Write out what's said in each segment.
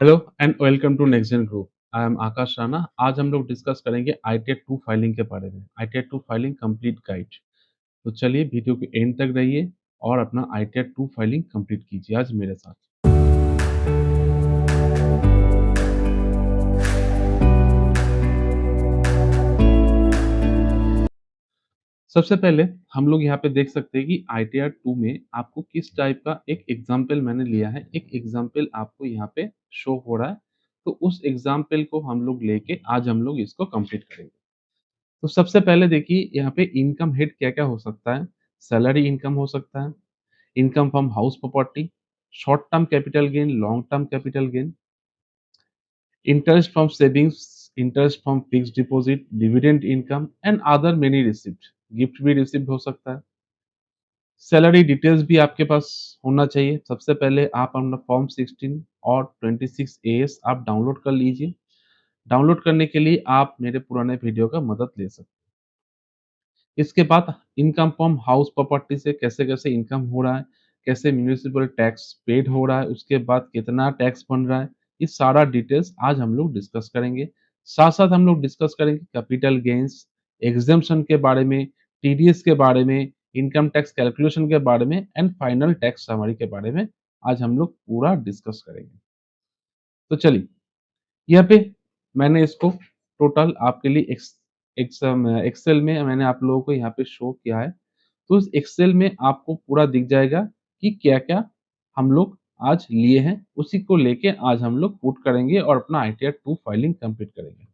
Hello and welcome to Next Gen group. I am Aakash Rana. आज हम लोग डिस्कस करेंगे आईटीआर 2 फाइलिंग के बारे में। ITR 2 filing complete guide. तो चलिए वीडियो के एंड तक रहिए और अपना आईटीआर 2 फाइलिंग कंप्लीट कीजिए आज मेरे साथ। सबसे पहले हम लोग यहाँ पे देख सकते हैं कि आईटीआर 2 में आपको किस टाइप का एक एग्जाम्पल मैंने लिया है। एक एग्जाम्पल आपको यहाँ पे शो हो रहा है। तो उस एग्जाम्पल को हम लोग लेके आज हम लोग इसको कंप्लीट करेंगे। तो सबसे पहले देखिए यहाँ पे इनकम हेड क्या-क्या हो सकता है। सैलरी इनकम हो सकता है, income from house property, short term capital gain, long term capital gain, interest from savings, interest from fixed deposit, dividend income and other many receipt. Gift भी रिसिप्ट हो सकता है। सैलरी डिटेल्स भी आपके पास होना चाहिए। सबसे पहले आप अपना फॉर्म 16 और 26 एएस आप डाउनलोड कर लीजिए। डाउनलोड करने के लिए आप मेरे पुराने वीडियो का मदद ले सकते हैं। इसके बाद इनकम फ्रॉम हाउस प्रॉपर्टी से कैसे-कैसे इनकम हो रहा है, कैसे म्युनिसिपल टैक्स पेड हो रहा है, उसके बाद कितना टैक्स बन रहा है, ये सारा डिटेल्स आज हम लोग डिस्कस करेंगे। साथ-साथ हम लोग डिस्कस करेंगे कैपिटल गेन्स, एग्जेम्पशन के बारे में, टीडीएस के बारे में, इनकम टैक्स कैलकुलेशन के बारे में एंड फाइनल टैक्स समरी के बारे में आज हम लोग पूरा डिस्कस करेंगे। तो चलिए यहाँ पे मैंने इसको टोटल आपके लिए एक्सेल में मैंने आप लोगों को यहाँ पे शो किया है। तो इस एक्सेल में आपको पूरा दिख जाएगा कि क्या-क्या हम लोग आज लिए हैं, उसी को लेके आज हम लोग पुट करेंगे और अपना आईटीआर 2 फाइलिंग कंप्लीट करेंगे।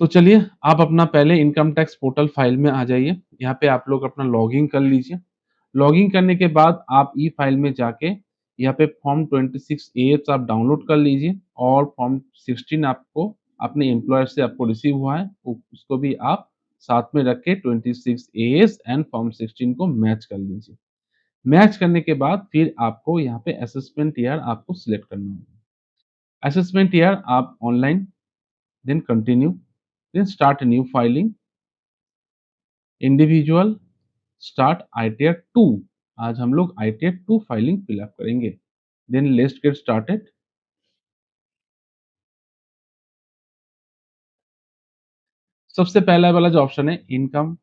तो चलिए आप अपना पहले इनकम टैक्स पोर्टल फाइल में आ जाइए। यहाँ पे आप लोग अपना लॉगिन कर लीजिए। लॉगिन करने के बाद आप ई फाइल में जाके यहाँ पे फॉर्म 26 एएस आप डाउनलोड कर लीजिए और फॉर्म 16 आपको अपने एम्प्लॉयर से आपको रिसीव हुआ है, उसको भी आप साथ में रख के 26 एएस एंड फॉर्म 16 को मैच कर लीजिए। मैच करने के बाद फिर आपको यहाँ पे असेसमेंट ईयर आपको सिलेक्ट करना होगा। असेसमेंट ईयर आप online, then continue, then start new filing, individual, start ITR 2। आज हम लोग आईटीआर 2 फाइलिंग फिलअप करेंगे। Then let's get started. सबसे पहला वाला जो ऑप्शन है income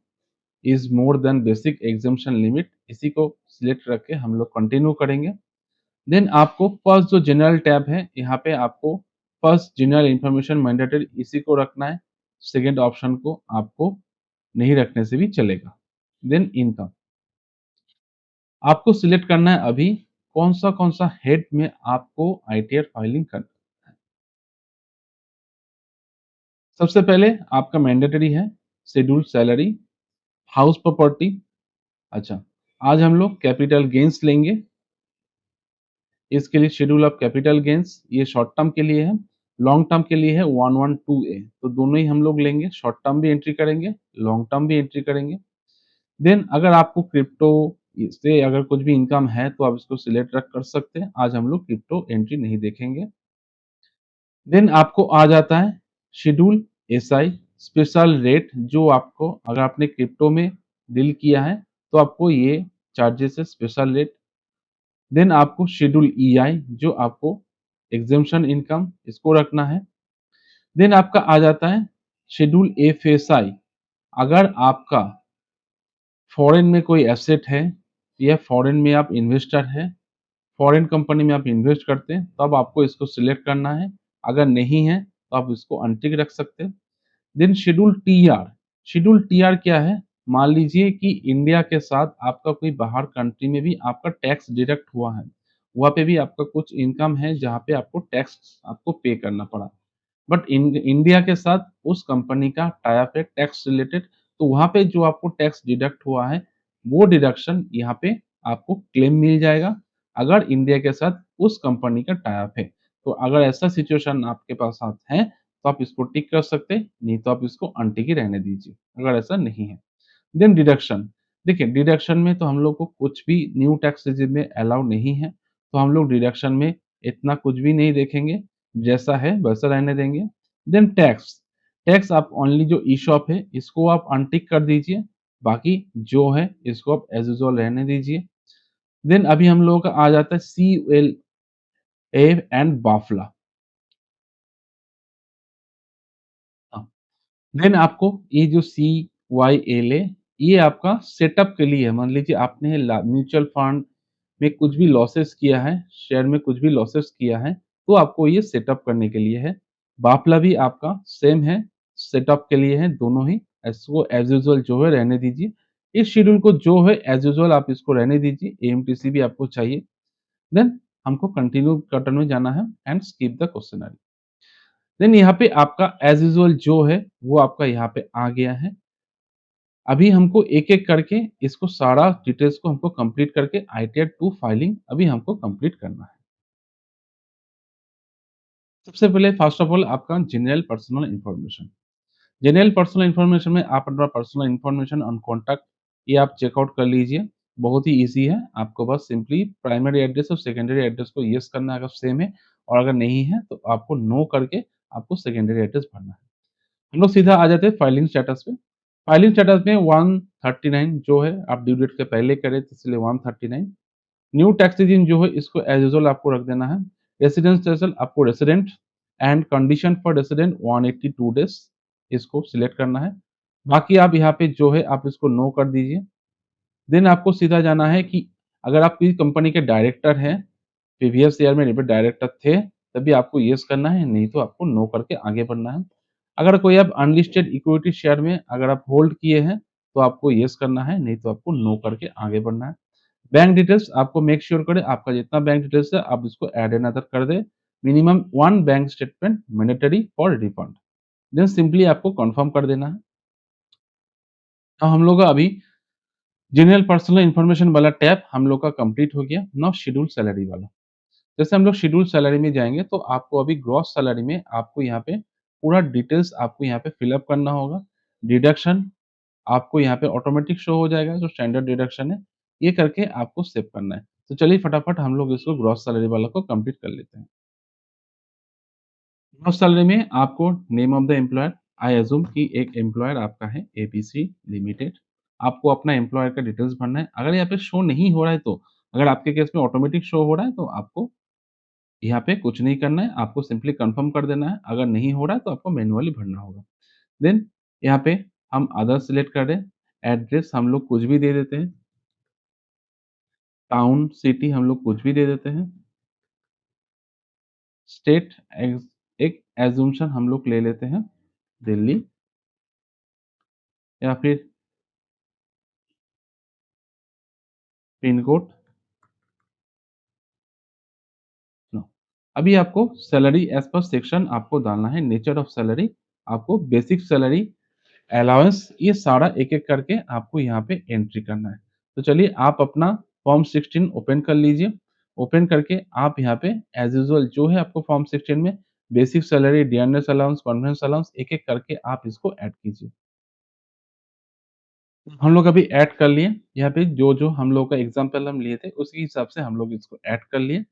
is more than basic exemption limit, इसी को सिलेक्ट रख के हम लोग कंटिन्यू करेंगे। देन आपको फर्स्ट जो जनरल टैब है यहाँ पे आपको फर्स्ट जनरल इंफॉर्मेशन मैंडेटरी इसी को रखना है। सेकेंड ऑप्शन को आपको नहीं रखने से भी चलेगा। देन इनकम आपको सिलेक्ट करना है अभी कौन सा हेड में आपको आईटीआर फाइलिंग करना है। सबसे पहले आपका मैंडेटरी है शेड्यूल सैलरी, हाउस प्रॉपर्टी। अच्छा, आज हम लोग कैपिटल गेन्स लेंगे। इसके लिए शेड्यूल ऑफ कैपिटल गेन्स ये शॉर्ट टर्म के लिए है, लॉन्ग टर्म के लिए है 112A। तो दोनों ही हम लोग लेंगे, शॉर्ट टर्म भी एंट्री करेंगे, लॉन्ग टर्म भी एंट्री करेंगे। देन अगर आपको क्रिप्टो से अगर कुछ भी इनकम है तो आप इसको सिलेक्ट रख कर सकते हैं। आज हम लोग क्रिप्टो एंट्री नहीं देखेंगे। देन आपको आ जाता है शेड्यूल एसआई स्पेशल रेट, जो आपको अगर आपने क्रिप्टो में डील किया है तो आपको ये चार्जेस है स्पेशल रेट। देन आपको शेड्यूल ईआई जो आपको एग्जेम्पशन इनकम इसको रखना है। देन आपका आ जाता है शेड्यूल एफएसआई। अगर आपका फॉरेन में कोई एसेट है या फॉरेन में आप इन्वेस्टर है, फॉरेन कंपनी में आप इन्वेस्ट करते हैं, तब आपको इसको सिलेक्ट करना है। अगर नहीं है तो आप इसको अनटिक रख सकते हैं। Then schedule TR. Schedule TR क्या है? मान लीजिए कि इंडिया के साथ आपका कोई बाहर कंट्री में भी आपका टैक्स डिडक्ट हुआ है, वहाँ पे भी आपका कुछ इनकम है जहाँ पे आपको टैक्स आपको पे करना पड़ा। बट इंडिया के साथ उस कंपनी का टाई अप है टैक्स रिलेटेड, तो वहाँ पे जो आपको टैक्स डिडक्ट हुआ है, वो डिडक्शन यहाँ पे आपको क्लेम मिल जाएगा, अगर इंडिया के साथ उस कंपनी का टाई अप है। तो अगर ऐसा सिचुएशन आपके पास साथ है, तो आप इसको टिक कर सकते हैं, नहीं तो आप इसको अनटिक ही रहने दीजिए, अगर ऐसा नहीं है। देन डिडक्शन, देखिए डिडक्शन में तो हम लोग को कुछ भी न्यू टैक्स रेजिम में अलाउ नहीं है, तो हम लोग डिडक्शन में इतना कुछ भी नहीं देखेंगे, जैसा है वैसा रहने देंगे। देन टैक्स, टैक्स आप ओनली जो ई शॉप है इसको आप अनटिक कर दीजिए, बाकी जो है इसको आप एज यूजुअल रहने दीजिए। देन अभी हम लोगों का आ जाता है सीएल ए एंड बाफला। हाँ, देन आपको ये जो CYL है, ये आपका सेटअप के लिए है। मान लीजिए आपने ला म्यूचुअल फंड में कुछ भी लॉसेस किया है, शेयर में कुछ भी लॉसेस किया है, तो आपको ये सेटअप करने के लिए है। बाफला भी आपका सेम है, सेटअप के लिए है, दोनों ही। इसको एज़ यूजुअल जो है रहने दीजिए। इस शेड्यूल को जो है एज़ यूजुअल आप इसको रहने दीजिए, एएमटीसी भी आपको चाहिए। देन हमको कंटिन्यू बटन में जाना है and skip the questionnaire. Then यहाँ पे आपका एज़ यूजुअल जो है, वो आपका यहाँ पे आ गया है। अभी हमको एक-एक करके इसको सारा डिटेल्स को हमको कंप्लीट करके आईटीआर 2 फाइलिंग अभी हमको कंप्लीट करना है। सबसे पहले फर्स्ट ऑफ ऑल आपका general personal information. General personal information में आप अपना पर्सनल इन्फॉर्मेशन ऑन कॉन्टैक्ट ये आप चेकआउट कर लीजिए। बहुत ही ईज़ी है, आपको बस सिंपली प्राइमरी एड्रेस और सेकेंडरी एड्रेस को येस करना है अगर सेम है, और अगर नहीं है तो आपको नो करके आपको सेकेंडरी एड्रेस भरना है। हम लोग सीधा आ जाते हैं फाइलिंग स्टेटस पे। फाइलिंग स्टेटस में 139 जो है आप ड्यू डेट के पहले करें तो इसलिए 139। न्यू टैक्स रीजन जो है इसको एज़ यूजुअल आपको रख देना है। रेसिडेंस स्टेटस आपको resident and condition for resident 182 days इसको सिलेक्ट करना है। बाकी आप यहाँ पे जो है आप इसको नो कर दीजिए। देन आपको सीधा जाना है कि अगर आप किसी कंपनी के डायरेक्टर हैं, प्रीवियस ईयर में रिपीट डायरेक्टर थे, तभी आपको येस करना है, नहीं तो आपको नो करके आगे बढ़ना है। अगर कोई आप अनलिस्टेड इक्विटी शेयर में अगर आप होल्ड किए हैं, तो आपको येस करना है, नहीं तो आपको नो करके आगे बढ़ना है। बैंक डिटेल्स आपको मेक श्योर करें आपका जितना बैंक डिटेल्स है आप इसको ऐड एंड अदर कर दें। Minimum 1 bank statement mandatory for refund. Then simply आपको कन्फर्म कर देना है। अब हम लोग का अभी जनरल पर्सनल इन्फॉर्मेशन वाला टैब हम लोग का कंप्लीट हो गया। नाउ शेड्यूल सैलरी वाला। जैसे हम लोग शेड्यूल सैलरी में जाएँगे तो आपको अभी ग्रॉस सैलरी में आपको यहाँ पे पूरा डिटेल्स आपको यहाँ पे फिल अप करना होगा। डिडक्शन आपको यहाँ पे ऑटोमेटिक शो हो जाएगा जो स्टैंडर्ड डिडक्शन है, ये करके आपको सेव करना है। तो चलिए फटाफट हम लोग इसको ग्रॉस सैलरी वाला को कंप्लीट कर लेते हैं। ग्रॉस सैलरी में आपको name of the employer, I assume कि एक एम्प्लॉयर आपका है एबीसी लिमिटेड। आपको अपना एम्प्लॉयर का डिटेल्स भरना है। अगर यहाँ पे शो नहीं हो रहा है तो, अगर आपके केस में ऑटोमेटिक शो हो रहा है तो आपको यहाँ पे कुछ नहीं करना है, आपको सिंपली कन्फर्म कर देना है। अगर नहीं हो रहा है तो आपको मैन्युअली भरना होगा। देन यहाँ पे हम अदर सिलेक्ट कर रहे हैं। एड्रेस हम लोग कुछ भी दे देते हैं। टाउन, सिटी हम लोग कुछ भी दे देते हैं। स्टेट एक एज़म्पशन हम लोग ले लेते हैं, दिल्ली या फिर पिन कोड नो। अभी आपको सैलरी एज़ पर सेक्शन आपको डालना है, नेचर ऑफ सैलरी, आपको बेसिक सैलरी, अलाउंस ये सारा एक-एक करके आपको यहाँ पे एंट्री करना है। तो चलिए आप अपना फॉर्म 16 ओपन कर लीजिए। ओपन करके आप यहाँ पे एज़ यूजुअल जो है आपको फॉर्म 16 में basic salary, dearness allowance, convince allowance एक-एक करके आप इसको ऐड कीजिए। हम लोग अभी ऐड कर लिए, यहाँ पे जो-जो हम लोग का एग्ज़ाम्पल हम लिए थे, उसी हिसाब से हम लोग इसको ऐड कर लिए।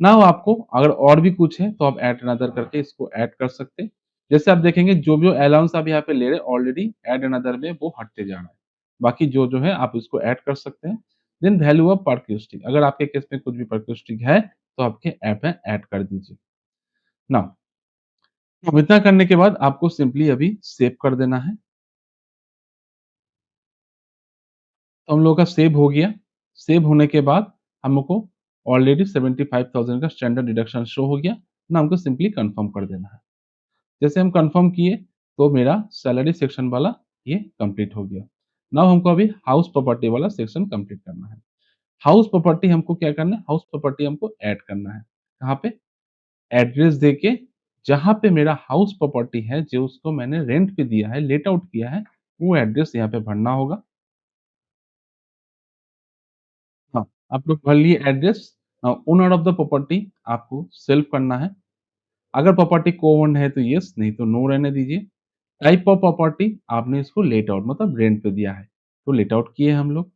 नाउ आपको अगर और भी कुछ है, तो आप ऐड अनदर करके इसको ऐड कर सकते हैं। जैसे आप देखेंगे जो-जो अलाउंस आप यहाँ पे ले रहे हैं, ऑलरेडी ऐड अनदर में वो हटते जा रहा है। बाकी जो-जो है आप इसको ऐड कर सकते हैं। देन वैल्यू ऑफ पर क्यूस्टिक अगर आपके केस में कुछ भी पर क्यूस्टिक है, तो आपके ऐप में ऐड कर दीजिए। नाउ अब इतना करने के बाद आपको सिंपली अभी सेव कर देना है। तो हम लोगों का सेव हो गया। सेव होने के बाद हमको ऑलरेडी 75,000 का स्टैंडर्ड डिडक्शन शो हो गया। ना हमको सिंपली कन्फर्म कर देना है। जैसे हम कन्फर्म किए तो मेरा सैलरी सेक्शन वाला ये कंप्लीट हो गया। नाउ हमको अभी हाउस प्रॉपर्टी वाला सेक्शन कंप्लीट करना है। हाउस प्रॉपर्टी हमको क्या करना है? हाउस प्रॉपर्टी हमको ऐड करना है। कहाँ पे? एड्रेस देके जहाँ पे मेरा हाउस प्रॉपर्टी है, जो उसको मैंने रेंट पे दिया है, लेट आउट किया है, वो एड्रेस यहाँ पे भरना होगा। हाँ, आप लोग भर लिए address. Owner of the property आपको सेल्फ करना है। अगर प्रॉपर्टी को-ओन्ड है तो येस, नहीं तो नो रहने दीजिए। टाइप ऑफ प्रॉपर्टी आपने इसको लेट आउट मतलब रेंट पे दिया है, तो लेट आउट किए हम लोग।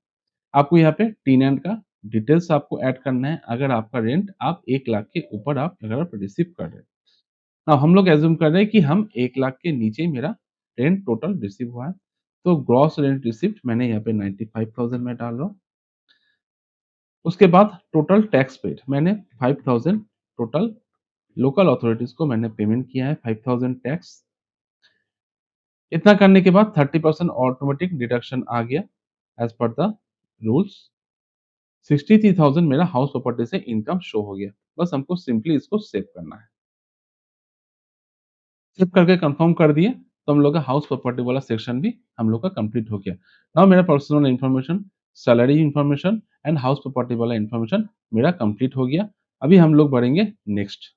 आपको यहाँ पे टेनेंट का डिटेल्स आपको ऐड करना है, अगर आपका रेंट आप 1 लाख के ऊपर आप अगर आप रिसीव कर रहे हैं। हम लोग एज़्यूम कर रहे हैं कि हम 1 लाख के नीचे मेरा रेंट टोटल रिसीव हुआ है, तो ग्रॉस रेंट रिसीव्ड मैंने यहाँ पे 95,000 में डाल रहा हूँ। उसके बाद टोटल टैक्स पेड मैंने 5,000 टोटल लोकल अथॉरिटीज को मैंने पेमेंट किया है 5000 टैक्स। इतना करने के बाद 30% ऑटोमेटिक डिडक्शन आ गया एज पर द रूल्स। 63,000 मेरा हाउस प्रॉपर्टी से इनकम शो हो गया। बस हमको सिंपली इसको सेव करना है। सेव करके कंफर्म कर दिए तो हम लोग का हाउस प्रॉपर्टी वाला सेक्शन भी हम लोग का कंप्लीट हो गया। नाउ मेरा personal information, salary information and house property वाला इन्फॉर्मेशन मेरा कंप्लीट हो गया। अभी हम लोग बढ़ेंगे नेक्स्ट।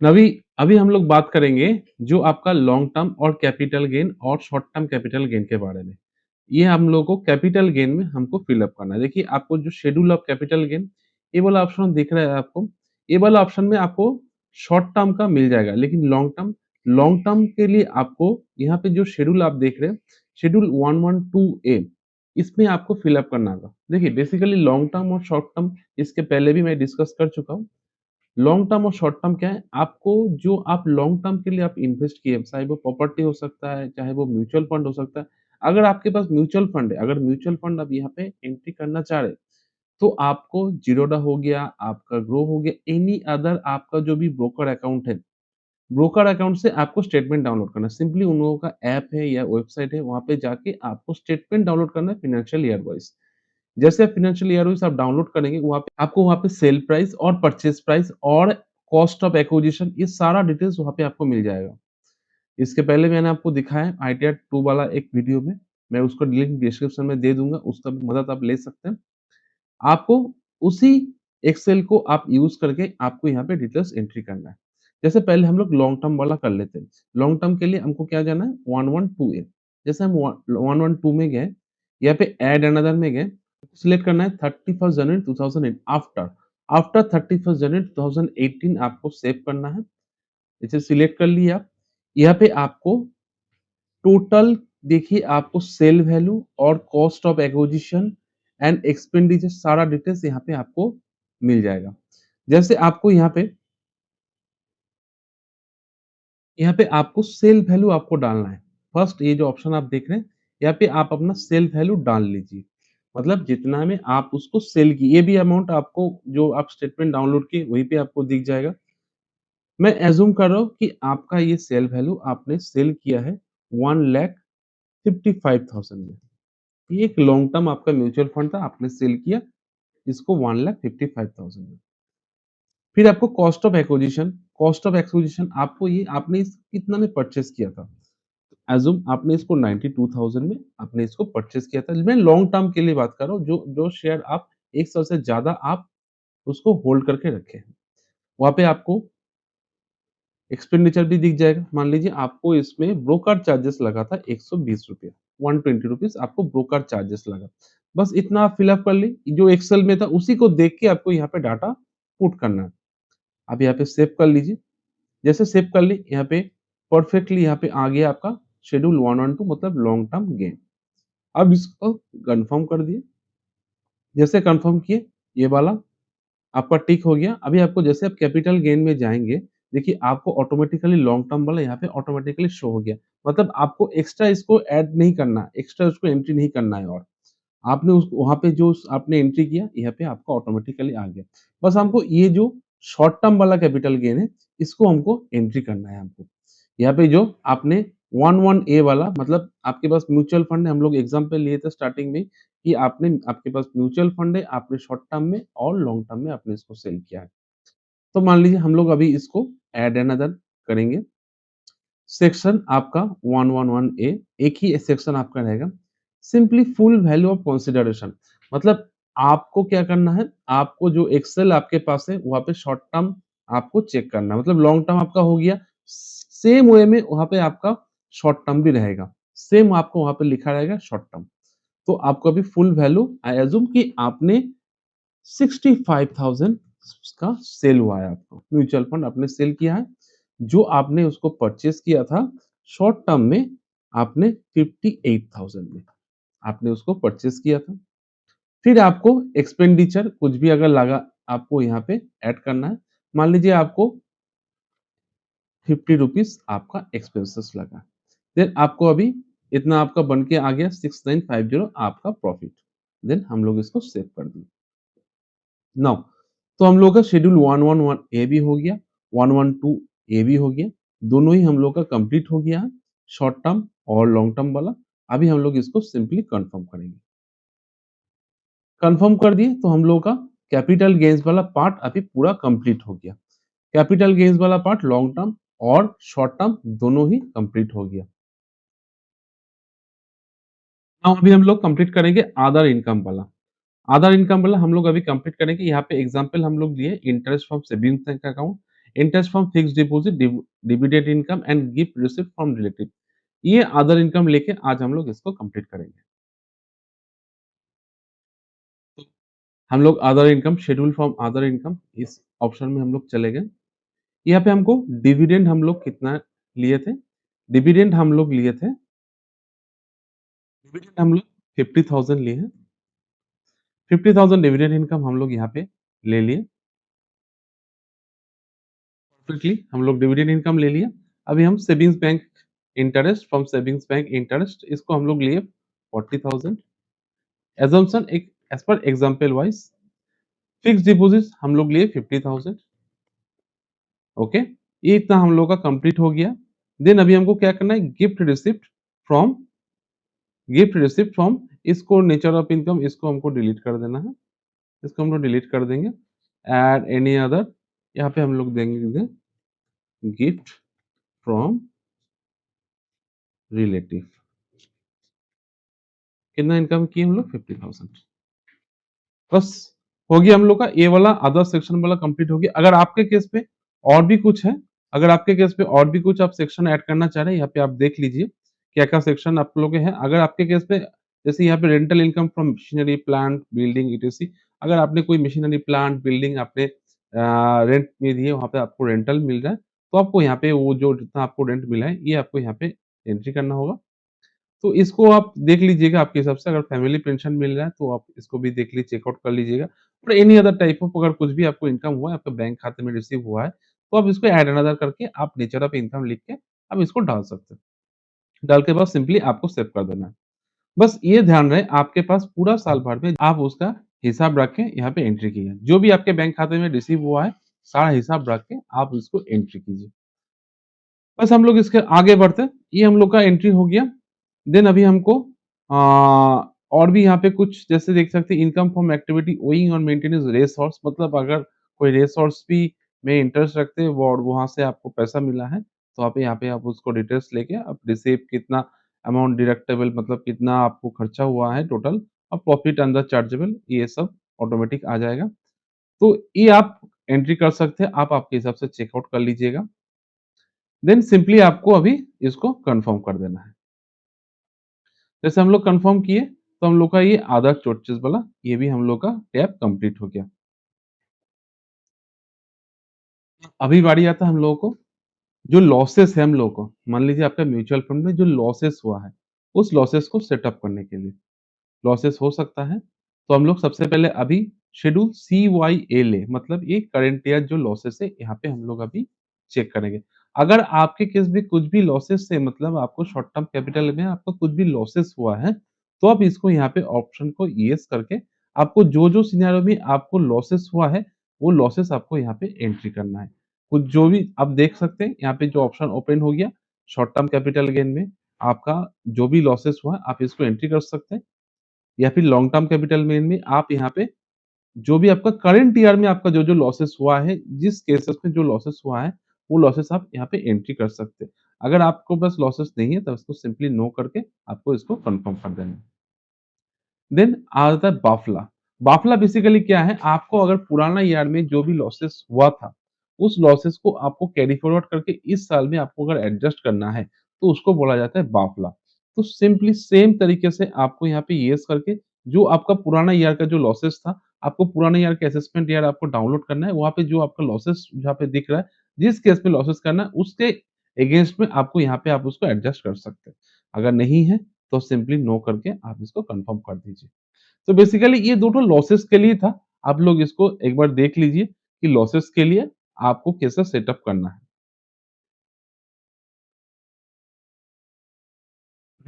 अभी अभी हम लोग बात करेंगे जो आपका लॉन्ग टर्म और कैपिटल गेन और शॉर्ट टर्म कैपिटल गेन के बारे में। ये हम लोग को कैपिटल गेन में हमको फिलअप करना है। देखिए आपको जो शेड्यूल ऑफ कैपिटल गेन ये वाला ऑप्शन दिख रहा है आपको। ये वाला ऑप्शन में आपको शॉर्ट टर्म का मिल जाएगा, लेकिन लॉन्ग टर्म के लिए आपको यहाँ पे जो शेड्यूल आप देख रहे हैं, शेड्यूल 112A, इसमें आपको फिलअप करना होगा। देखिए बेसिकली लॉन्ग टर्म और शॉर्ट टर्म इसके पहले भी मैं डिस्कस कर चुका हूँ। लॉन्ग टर्म और शॉर्ट टर्म क्या है? आपको जो आप लॉन्ग टर्म के लिए आप इन्वेस्ट किए, चाहे वो प्रॉपर्टी हो सकता है, चाहे वो म्यूचुअल फंड हो सकता है। अगर आपके पास म्यूचुअल फंड है, अगर म्यूचुअल फंड आप यहाँ पे एंट्री करना चाह रहे हैं, तो आपको जीरोधा हो गया, आपका ग्रो हो गया, एनी अदर आपका जो भी ब्रोकर अकाउंट है, ब्रोकर अकाउंट से आपको स्टेटमेंट डाउनलोड करना है। सिंपली उन लोगों का ऐप है या वेबसाइट है, वहाँ पे जाके आपको स्टेटमेंट डाउनलोड करना है फाइनेंशियल ईयर वाइज़। जैसे आप फाइनेंशियल ईयरवाइज़ आप डाउनलोड करेंगे, वहाँ पे सेल प्राइस और परचेज़ प्राइस और कॉस्ट ऑफ एक्विजिशन ये सारा डिटेल्स वहाँ पे आपको मिल जाएगा। इसके पहले मैंने आपको दिखाया आईटीआर 2 वाला एक वीडियो में, मैं उसका लिंक डिस्क्रिप्शन में दे दूँगा, उसका भी मदद आप ले सकते हैं। आपको उसी एक्सेल को आप यूज़ करके आपको यहाँ पे डिटेल्स एंट्री करना है। जैसे पहले हम लोग लॉन्ग टर्म वाला कर लेते हैं। लॉन्ग टर्म के लिए हमको क्या जाना है 112A। जैसे हम 112 में गए, यहाँ पे ऐड अनदर में गए, सिलेक्ट करना है 31st जनवरी 2008 आफ्टर आफ्टर 31st जनवरी 2018 आपको सेव करना है। इसे सिलेक्ट कर लिया। यहाँ पे आपको टोटल देखिए आपको सेल वैल्यू और cost of acquisition and expenditure सारा डिटेल्स यहाँ पे आपको मिल जाएगा। जैसे आपको यहाँ पे आपको सेल वैल्यू आपको डालना है। फर्स्ट ये जो ऑप्शन आप देख रहे हैं, यहाँ पे आप अपना सेल वैल्यू डाल लीजिए। मतलब जितना में आप उसको सेल की, ये भी अमाउंट आपको जो आप स्टेटमेंट डाउनलोड किए वहीं पे आपको दिख जाएगा। मैं अज़्यूम कर रहा हूँ कि आपका ये सेल वैल्यू आपने सेल किया है 1,55,000 में। ये एक लॉन्ग टर्म आपका म्यूचुअल फंड था, आपने सेल किया इसको 1,55,000 में। फिर आपको कॉस्ट ऑफ एक्विजिशन आपको ये आपने इस कितना में परचेज़ किया था? अज़्यूम आपने इसको 92,000 में आपने इसको परचेज़ किया था। मैं लॉन्ग टर्म के लिए बात कर रहा हूँ, जो जो शेयर आप 1 साल से ज़्यादा आप उसको होल्ड करके रखे हैं। वहाँ पे आपको एक्सपेंडिचर भी दिख जाएगा। मान लीजिए आपको इसमें ब्रोकर चार्जेस लगा था ₹120, 120 रुपीज़ आपको ब्रोकर चार्जेस लगा। बस इतना आप फिल अप कर ली, जो एक्सेल में था उसी को देख के आपको यहाँ पे डाटा पुट करना है। आप यहाँ पे सेव कर लीजिए। जैसे सेव कर ली, यहाँ पे परफेक्टली यहाँ पे आ गया आपका शेड्यूल 112 मतलब लॉन्ग टर्म गेन। अब इसको कन्फर्म कर दिए। जैसे कन्फर्म किए, ये वाला आपका टिक हो गया। अभी आपको जैसे आप कैपिटल गेन में जाएँगे, देखिए आपको ऑटोमैटिकली लॉन्ग टर्म वाला यहाँ पे ऑटोमैटिकली शो हो गया। मतलब आपको एक्स्ट्रा इसको ऐड नहीं करना है, एक्स्ट्रा उसको एंट्री नहीं करना है और। आपने उस वहाँ पे जो आपने एंट्री किया, यहाँ पे आपका ऑटोमैटिकली आ गया। बस हमको ये जो शॉर्ट टर्म वाला कैपिटल गेन है, इसको हमको एंट्री करना है हमको। यहाँ पे जो आपने 11A वाला मतलब आपके पास म्यूचुअल फंड है, हम लोग एग्ज़ाम्पल लिए थे स्टार्टिंग में कि आपने आपके पास म्यूचुअल फंड है, आपने शॉर्ट टर्म में और लॉन्ग टर्म में आपने इसको सेल किया है। तो मान लीजिए हम लोग अभी इसको ऐड अनदर करेंगे। सेक्शन आपका 111A एक ही सेक्शन आपका रहेगा। Simply full value of consideration मतलब आपको क्या करना है, आपको जो एक्सेल आपके पास है, वहाँ पे शॉर्ट टर्म आपको चेक करना है। मतलब लॉन्ग टर्म आपका हो गया, सेम वे में वहाँ पे आपका शॉर्ट टर्म भी रहेगा। सेम आपको वहाँ पे लिखा रहेगा शॉर्ट टर्म। तो आपको अभी फुल वैल्यू आई अज़्यूम कि आपने 65,000 का सेल हुआ है आपको। म्यूचुअल फंड आपने सेल किया है। जो आपने उसको परचेज़ किया था शॉर्ट टर्म में आपने 58,000 में आपने उसको परचेज़ किया था। फिर आपको एक्सपेंडिचर कुछ भी अगर लगा आपको यहाँ पे ऐड करना है। मान लीजिए आपको ₹50 आपका एक्सपेंसेस लगा। देन आपको अभी इतना आपका बन के आ गया 6950 आपका प्रॉफिट। देन हम लोग इसको सेव कर दिए। नाउ तो हम लोग का शेड्यूल 111 ए भी हो गया, 112 ए भी हो गया, दोनों ही हम लोग का कंप्लीट हो गया है, शॉर्ट टर्म और लॉन्ग टर्म वाला। अभी हम लोग इसको सिंपली कन्फर्म करेंगे। कन्फर्म कर दिए तो हम लोग का कैपिटल गेन्स वाला पार्ट अभी पूरा कंप्लीट हो गया। कैपिटल गेन्स वाला पार्ट लॉन्ग टर्म और शॉर्ट टर्म दोनों ही कंप्लीट हो गया। अब अभी हम लोग कंप्लीट करेंगे अदर इनकम वाला। अदर इनकम वाला हम लोग अभी कंप्लीट करेंगे। यहाँ पे एग्जांपल हम लोग लिए interest from savings bank account, interest from fixed deposit, dividend income and gift received from relative. ये अदर इनकम लेके आज हम लोग इसको कंप्लीट करेंगे। हम लोग other income, schedule from other income, इस ऑप्शन में हम लोग चले गए। यहाँ पे हमको डिविडेंड हम लोग कितना लिए थे? डिविडेंड हम लोग लिए थे, डिविडेंड हम लोग 50,000 लिए हैं। 50,000 डिविडेंड इनकम हम लोग यहाँ पे ले लिए। परफेक्टली हम लोग डिविडेंड इनकम ले लिया। अभी हम savings bank interest from savings bank interest इसको हम लोग लिए 40,000। assumption एक as per example wise fixed deposit हम लोग लिए 50,000। ओके, ये इतना हम लोग का कंप्लीट हो गया। देन अभी हमको क्या करना है? फ्रॉम गिफ्ट रिसिप्ट फ्रॉम, इसको नेचर ऑफ इनकम इसको हमको डिलीट कर देना है। इसको हम लोग डिलीट कर देंगे। एड एनी अदर, यहाँ पे हम लोग देंगे गिफ्ट फ्रॉम रिलेटिव। कितना इनकम किए हम लोग? 50,000। बस हो गया हम लोग का ये वाला अदर सेक्शन वाला कंप्लीट हो गया। अगर आपके केस पे और भी कुछ है, अगर आपके केस पे और भी कुछ आप सेक्शन ऐड करना चाह रहे हैं, यहाँ पे आप देख लीजिए क्या-क्या सेक्शन आप लोग के हैं। अगर आपके केस पे जैसे यहाँ पे rental income from machinery, plant, building etc, अगर आपने कोई मशीनरी, प्लांट, बिल्डिंग आपने रेंट में दिए, वहाँ पे आपको रेंटल मिल रहा है, तो आपको यहाँ पे वो जो जितना आपको रेंट मिला है, ये आपको यहाँ पे एंट्री करना होगा। तो इसको आप देख लीजिएगा आपके हिसाब से। अगर फैमिली पेंशन मिल रहा है तो आप इसको भी देख लीजिए, चेकआउट कर लीजिएगा। और एनी अदर टाइप ऑफ अगर कुछ भी आपको इनकम हुआ है, आपके बैंक खाते में रिसीव हुआ है, तो आप इसको ऐड अनदर करके आप नेचर ऑफ इनकम लिख के आप इसको डाल सकते हैं। डाल के बाद सिंपली आपको सेव कर देना है। बस ये ध्यान रहे आपके पास पूरा साल भर में आप उसका हिसाब रख के यहाँ पे एंट्री कीजिए। जो भी आपके बैंक खाते में रिसीव हुआ है, सारा हिसाब रख के आप इसको एंट्री कीजिए। बस हम लोग इसके आगे बढ़ते हैं। ये हम लोग का एंट्री हो गया। देन अभी हमको अ, और भी यहाँ पे कुछ जैसे देख सकते हैं इनकम फ्रॉम एक्टिविटी ओइंग और मेंटेनेंस रेस हॉर्स, मतलब अगर कोई रेस हॉर्स भी में इंटरेस्ट रखते हैं वो और वहाँ से आपको पैसा मिला है, तो आप यहाँ पे आप उसको डिटेल्स लेके आप रिसीव कितना अमाउंट डिडक्टेबल, मतलब कितना आपको खर्चा हुआ है टोटल, और प्रॉफिट अंडर चार्जेबल, ये सब ऑटोमेटिक आ जाएगा। तो ये आप एंट्री कर सकते हैं, आप आपके हिसाब से चेकआउट कर लीजिएगा। देन सिंपली आपको अभी इसको कंफर्म कर देना है। जैसे हम लोग कंफर्म किए तो हम लोग का ये आधा चोटचीज वाला ये भी हम लोग का टैब कंप्लीट हो गया। अभी बारी आता है हम लोगों को जो लॉसेस है हम लोगों को, मान लीजिए आपका म्यूचुअल फंड में जो लॉसेस हुआ है, उस लॉसेस को सेटअप करने के लिए। लॉसेस हो सकता है, तो हम लोग सबसे पहले अभी शेड्यूल CYLA मतलब ये करंट ईयर जो लॉसेस है, यहाँ पे हम लोग अभी चेक करेंगे। अगर आपके केस में कुछ भी लॉसेस है, मतलब आपको शॉर्ट टर्म कैपिटल में आपका कुछ भी लॉसेस हुआ है, तो आप इसको यहाँ पे ऑप्शन को येस करके आपको जो-जो सिनेरियो में आपको लॉसेस हुआ है, वो लॉसेस आपको यहाँ पे एंट्री करना है। कुछ जो भी आप देख सकते हैं, यहाँ पे जो ऑप्शन ओपन हो गया, शॉर्ट टर्म कैपिटल गेन में आपका जो भी लॉसेस हुआ है, आप इसको एंट्री कर सकते हैं। या फिर लॉन्ग टर्म कैपिटल गेन में आप यहाँ पे जो भी आपका करंट ईयर में आपका जो-जो लॉसेस हुआ है, जिस केसेस में जो लॉसेस हुआ है, वो लॉसेस आप यहाँ पे एंट्री कर सकते हैं। अगर आपको बस लॉसेस नहीं है, तो उसको सिंपली नो करके आपको इसको कन्फर्म कर देना है। देन आ जाता है बाफला। बाफला बेसिकली क्या है, आपको अगर पुराना ईयर में जो भी लॉसेस हुआ था, उस लॉसेस को आपको कैरी फॉरवर्ड करके इस साल में आपको अगर एडजस्ट करना है, तो उसको बोला जाता है बाफला। तो सिंपली सेम तरीके से आपको यहाँ पे येस करके जो आपका पुराना ईयर का जो लॉसेस था, आपको पुराना ईयर का असेसमेंट ईयर आपको डाउनलोड करना है। वहाँ पे जो आपका लॉसेस जहाँ पे दिख रहा है, जिस केस में लॉसेस करना है, उसके अगेंस्ट में आपको यहाँ पे आप उसको एडजस्ट कर सकते हैं। अगर नहीं है, तो सिंपली नो करके आप इसको कन्फर्म कर दीजिए। तो बेसिकली ये दोनों लॉसेस के लिए था। आप लोग इसको एक बार देख लीजिए कि लॉसेस के लिए आपको कैसे सेटअप करना है।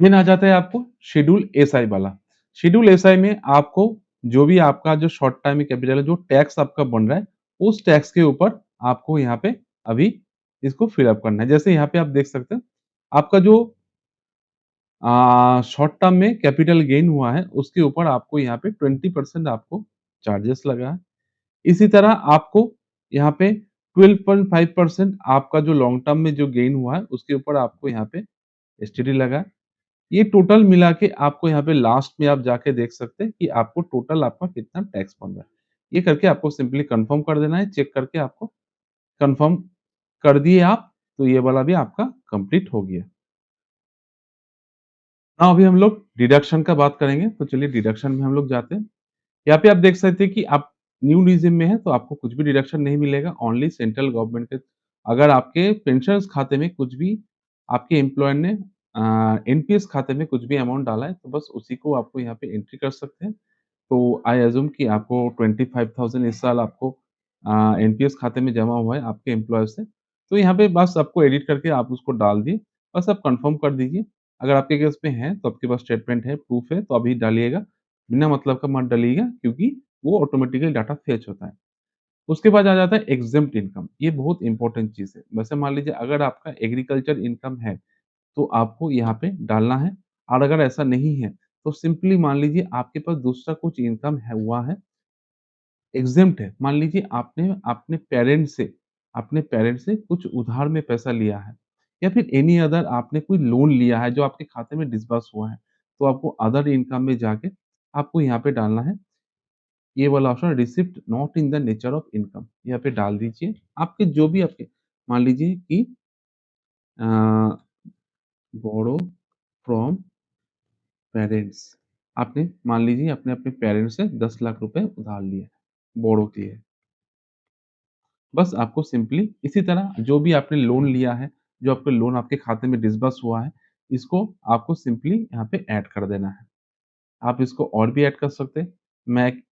देन आ जाता है आपको शेड्यूल एसआई वाला। शेड्यूल एसआई में आपको जो भी आपका जो शॉर्ट टाइम कैपिटल है, जो टैक्स आपका बन रहा है, उस टैक्स के ऊपर आपको यहाँ पे अभी इसको फिल अप करना है। जैसे यहाँ पे आप देख सकते हैं, आपका जो शॉर्ट टर्म में कैपिटल गेन हुआ है, उसके ऊपर आपको यहाँ पे 20% आपको चार्जेस लगा है। इसी तरह आपको यहाँ पे 12.5% आपका जो लॉन्ग टर्म में जो गेन हुआ है, उसके ऊपर आपको यहाँ पे एसटीडी लगा है। ये टोटल मिला के आपको यहाँ पे लास्ट में आप जाके देख सकते हैं कि आपको टोटल आपका कितना टैक्स बन रहा है। ये करके आपको सिंपली कंफर्म कर देना है, चेक करके आपको कंफर्म कर दिए आप, तो ये वाला भी आपका कंप्लीट हो गया। हाँ, अभी हम लोग डिडक्शन का बात करेंगे, तो चलिए डिडक्शन में हम लोग जाते हैं। यहाँ पे आप देख सकते हैं कि आप न्यू रिजिम में हैं, तो आपको कुछ भी डिडक्शन नहीं मिलेगा, ओनली सेंट्रल गवर्नमेंट के अगर आपके पेंशन्स खाते में कुछ भी आपके एम्प्लॉयर ने एनपीएस खाते में कुछ भी अमाउंट डाला है, तो बस उसी को आपको यहाँ पे एंट्री कर सकते हैं। तो आई अज़्यूम कि आपको 25,000 इस साल आपको एनपीएस खाते में जमा हुआ है आपके एम्प्लॉयर से। तो यहाँ पे बस आपको एडिट करके आप उसको डाल दिए, बस आप कन्फर्म कर दीजिए। अगर आपके केस में है, तो आपके पास स्टेटमेंट है, प्रूफ है, तो अभी डालिएगा। बिना मतलब का मत डालिएगा क्योंकि वो ऑटोमेटिकली डाटा फेच होता है। उसके बाद आ जाता है एक्ज़ेम्प्ट इनकम, ये बहुत इम्पोर्टेंट चीज़ है। वैसे मान लीजिए अगर आपका एग्रीकल्चर इनकम है, तो आपको यहाँ पे डालना है और अगर ऐसा नहीं है, तो सिंपली मान लीजिए आपके पास दूसरा कुछ इनकम है हुआ है, एग्ज़ेम्प्ट है। मान लीजिए आपने अपने पेरेंट्स से कुछ उधार में पैसा लिया है या फिर एनी अदर आपने कोई लोन लिया है जो आपके खाते में डिसबर्स हुआ है, तो आपको अदर इनकम में जाके आपको यहाँ पे डालना है, ये वाला option receipt not in the nature of income यहाँ पे डाल दीजिए। आपके जो भी आपके मान लीजिए कि अ, बोरो फ्रॉम पेरेंट्स आपने मान लीजिए आपने अपने पेरेंट्स से 10 लाख रुपए उधार लिए, बोरो किए। बस आपको सिंपली इसी तरह जो भी आपने लोन लिया है, जो आपके लोन आपके खाते में डिसबर्स हुआ है, इसको आपको सिंपली यहाँ पे ऐड कर देना है। आप इसको और भी ऐड कर सकते हैं। मैं एक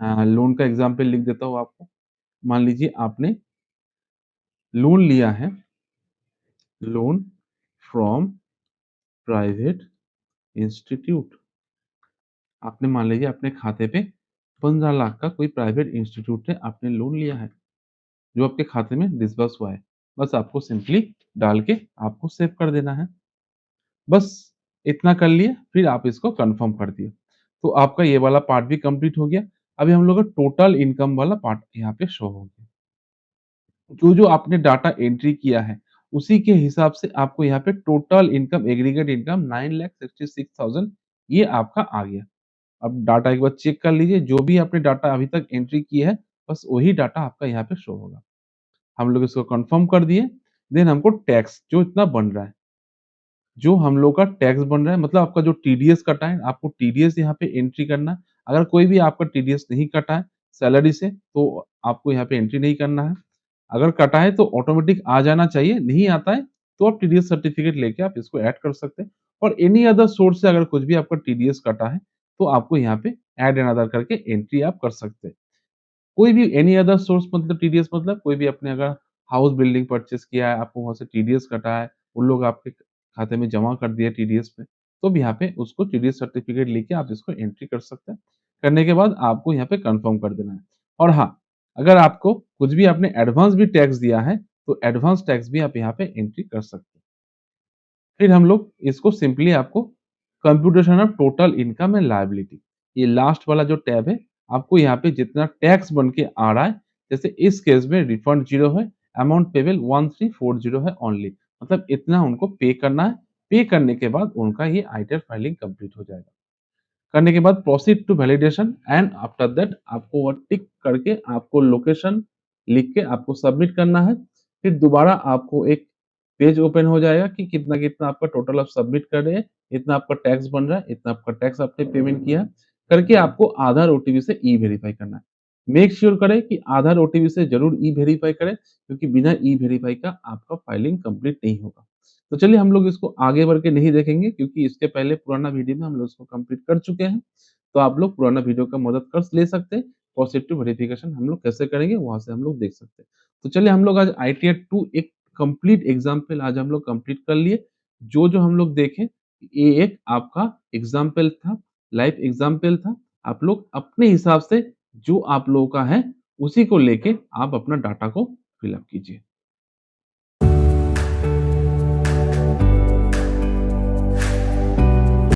लोन का एग्ज़ाम्पल लिख देता हूँ आपको। मान लीजिए आपने लोन लिया है, लोन फ्रॉम प्राइवेट इंस्टीट्यूट। आपने मान लीजिए अपने खाते पे 15 लाख का कोई प्राइवेट इंस्टीट्यूट से आपने लोन लिया है, जो आपके खाते में डिसबर्स हुआ है। बस आपको सिंपली डाल के आपको सेव कर देना है। बस इतना कर लिए, फिर आप इसको कन्फर्म कर दिए। तो आपका ये वाला पार्ट भी कंप्लीट हो गया। अभी हम लोग का टोटल इनकम वाला पार्ट यहाँ पे शो हो गया। जो-जो आपने डाटा एंट्री किया है, उसी के हिसाब से आपको यहाँ पे टोटल इनकम एग्रीगेट इनकम 9,66,000 ये आपका आ गया। अब डाटा एक बार चेक कर लीजिए, जो भी आपने डाटा अभी तक एंट्री किया है, बस वही डाटा आपका यहाँ पे शो होगा। हम लोग इसको कन्फर्म कर दिए, देन हमको टैक्स जो इतना बन रहा है, जो हम लोग का टैक्स बन रहा है मतलब आपका जो टीडीएस कटा है, आपको टीडीएस यहाँ पे एंट्री करना है। अगर कोई भी आपका टीडीएस नहीं कटा है सैलरी से, तो आपको यहाँ पे एंट्री नहीं करना है। अगर कटा है तो ऑटोमेटिक आ जाना चाहिए, नहीं आता है तो आप टीडीएस सर्टिफिकेट लेके आप इसको ऐड कर सकते हैं और एनी अदर सोर्स से अगर कुछ भी आपका टीडीएस कटा है, तो आपको यहाँ पे ऐड एंड अदर करके एंट्री आप कर सकते हैं। कोई भी एनी अदर सोर्स मतलब टीडीएस मतलब कोई भी आपने अगर हाउस बिल्डिंग परचेज़ किया है, आपको वहाँ से टीडीएस कटा है, उन लोग आपके खाते में जमा कर दिए टीडीएस में, तो अब यहाँ पे उसको टीडीएस सर्टिफिकेट लेके आप इसको एंट्री कर सकते हैं। करने के बाद आपको यहाँ पे कन्फर्म कर देना है और हाँ, अगर आपको कुछ भी आपने एडवांस भी टैक्स दिया है, तो एडवांस टैक्स भी आप यहाँ पे एंट्री कर सकते हैं। फिर हम लोग इसको सिंपली आपको computation of total income and liability ये लास्ट वाला जो टैब है, आपको यहाँ पे जितना टैक्स बन के आ रहा है, जैसे इस केस में रिफंड 0 है, अमाउंट पेबल 1340 है ओनली मतलब इतना उनको पे करना है। पे करने के बाद उनका ये आईटीआर फाइलिंग कंप्लीट हो जाएगा। करने के बाद proceed to validation and after that आपको वो टिक करके आपको लोकेशन लिख के आपको सबमिट करना है। फिर दोबारा आपको एक पेज ओपन हो जाएगा कि कितना-कितना आपका टोटल आप सबमिट कर रहे हैं, इतना आपका टैक्स बन रहा है, इतना आपका टैक्स आपने पेमेंट किया है, करके आपको आधार ओटीपी से ई-वेरीफाई करना है। मेक श्योर करें कि आधार ओटीपी से ज़रूर ई-वेरीफाई करें क्योंकि बिना ई-वेरीफाई का आपका फाइलिंग कंप्लीट नहीं होगा। तो चलिए हम लोग इसको आगे बढ़ के नहीं देखेंगे क्योंकि इसके पहले पुराना वीडियो में हम लोग इसको कंप्लीट कर चुके हैं। तो आप लोग पुराना वीडियो का मदद कर ले सकते हैं। पॉजिटिव वेरिफिकेशन हम लोग कैसे करेंगे वहाँ से हम लोग देख सकते हैं। तो चलिए हम लोग आज आईटीआर 2 एक कंप्लीट एग्जाम्पल आज हम लोग कंप्लीट कर लिए। जो-जो हम लोग देखे ये एक आपका एग्जाम्पल था, लाइव एग्जाम्पल था। आप लोग अपने हिसाब से जो आप लोगों का है उसी को लेके आप अपना डाटा को फिल अप कीजिए।